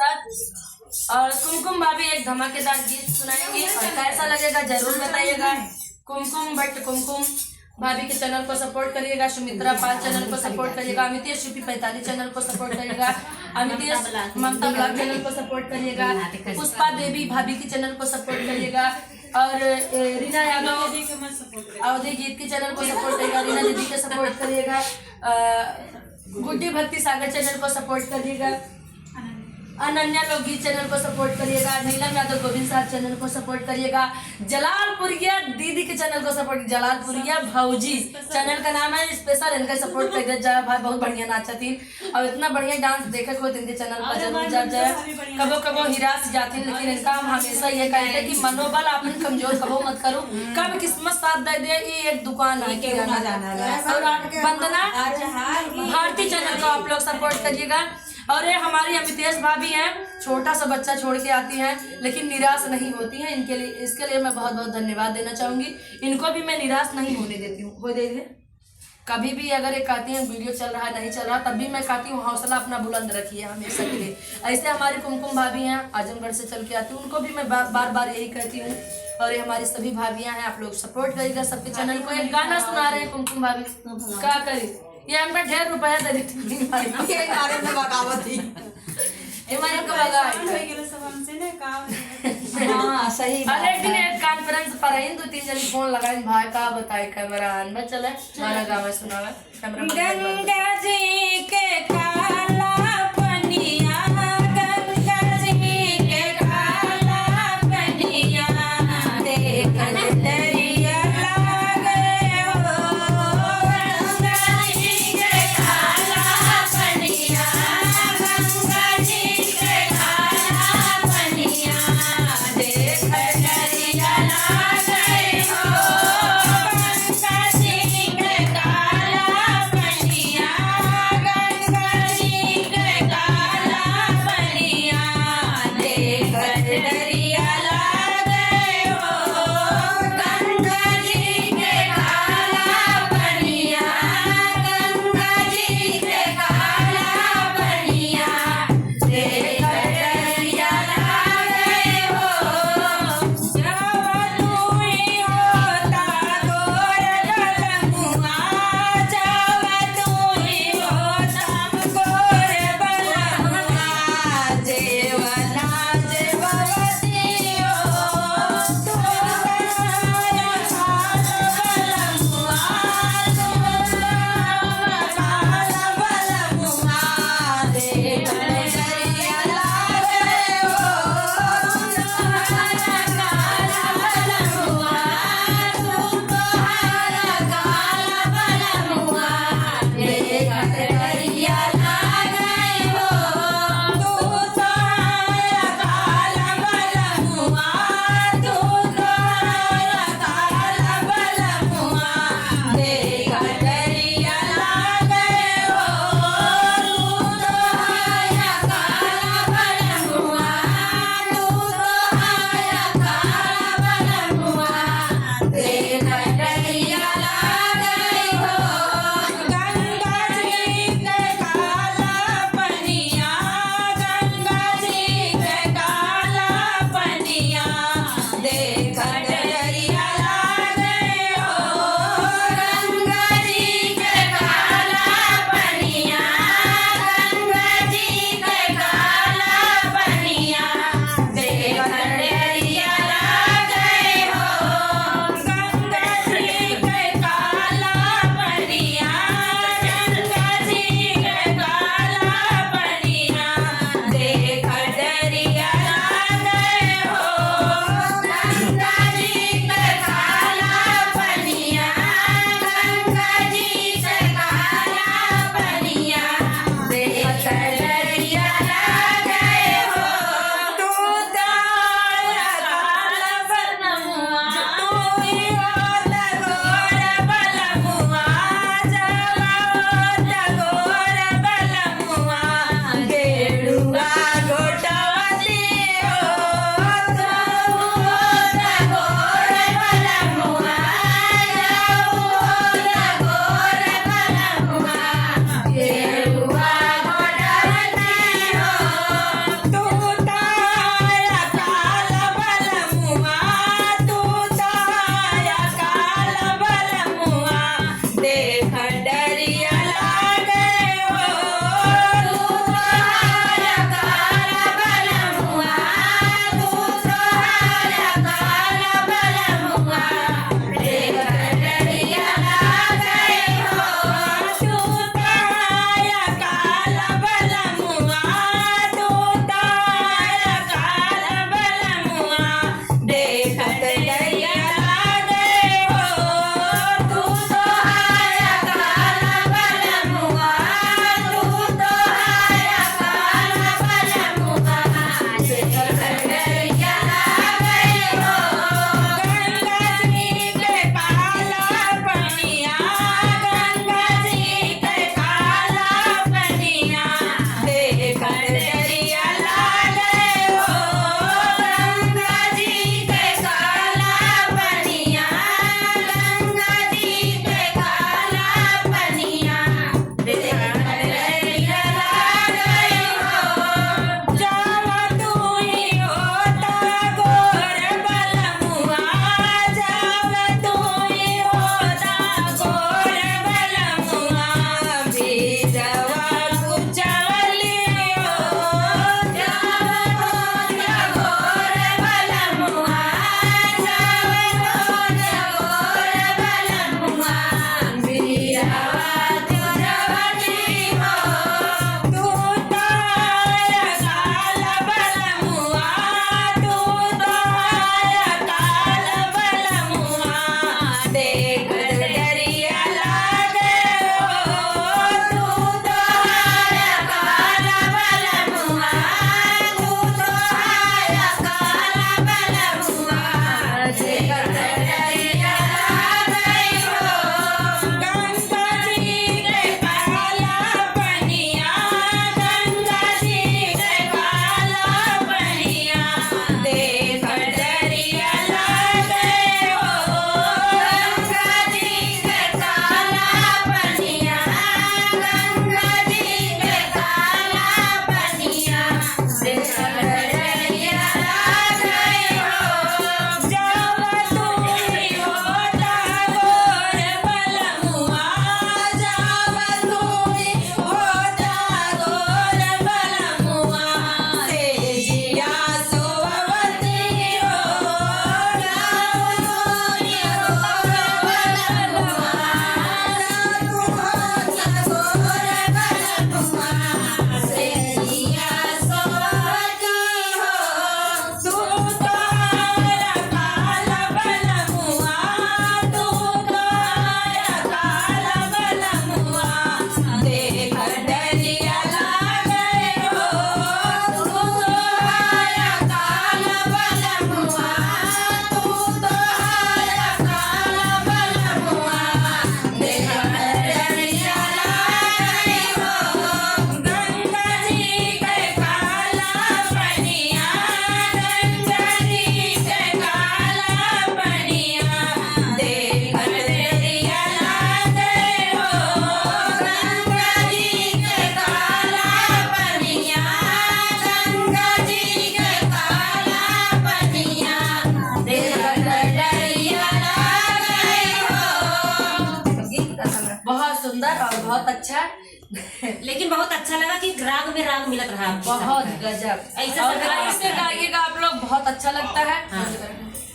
और कुमकुम भाभी एक धमाकेदार गीत सुनाएंगी और कैसा लगेगा जरूर बताइएगा। कुमकुम भट्ट कुमकुम भाभी के चैनल को सपोर्ट करिएगा, सुमित्रा पाल चैनल को सपोर्ट करिएगा, अमितेश यूपी 45 चैनल को सपोर्ट करिएगा, अमितेश ममता ब्लॉग चैनल को सपोर्ट करिएगा, पुष्पा देवी भाभी की चैनल को सपोर्ट करिएगा और रीना यादव अवधि गीत के चैनल को सपोर्ट करिएगा, रीना दीदी के सपोर्ट करिएगा, गुड्डी भक्ति सागर चैनल को सपोर्ट करिएगा, अनन्या लोकगीत चैनल को सपोर्ट करिएगा, नीलम यादव गोविंद साहब चैनल को सपोर्ट करिएगा, जलालपुरिया दीदी के चैनल को सपोर्ट, जलालपुरिया भौजी चैनल का नाम है, स्पेशल इनका सपोर्ट करिएगा भाई, बहुत बढ़िया नाचा थी और इतना बढ़िया डांस देखे को इनके चैनल पर जरूर जा जाए। कबो कबो हिरास जाती लेकिन इनका हम हमेशा ये कहते कि मनोबल आपने कमजोर कबो मत करो, कब किस्मत साथ दे दे। ये एक दुकान है और वंदना भारती चैनल को आप लोग सपोर्ट करिएगा। और ये हमारी अमितेश भाभी हैं, छोटा सा बच्चा छोड़ के आती हैं लेकिन निराश नहीं होती हैं, इनके लिए इसके लिए मैं बहुत बहुत धन्यवाद देना चाहूँगी। इनको भी मैं निराश नहीं होने देती हूँ, हो देगी कभी भी। अगर ये कहती हैं वीडियो चल रहा है नहीं चल रहा तब भी मैं कहती हूँ हौसला अपना बुलंद रखिए हमेशा के लिए। ऐसे हमारी कुमकुम भाभी हैं आजमगढ़ से चल के आती हूँ, उनको भी मैं बार बार यही कहती हूँ। और ये हमारी सभी भाभियाँ हैं, आप लोग सपोर्ट करिएगा सबके चैनल को। एक गाना सुना रहे हैं कुमकुम भाभी, क्या करी ये हमने ढेर रुपया दे दी कॉन्फ्रेंस पर आई 2-3 जन फोन लगाए भाई का बताए कैमरा आन चले हमारा गाँव सुनावे गंगा जी के काला पनिया, गंगा जी के काला पनिया देख बहुत अच्छा। लेकिन बहुत अच्छा लगा कि राग में राग मिलत रहा आपके साथ। बहुत गजब। ऐसा और गाइस से गाइएगा आप लोग, बहुत अच्छा लगता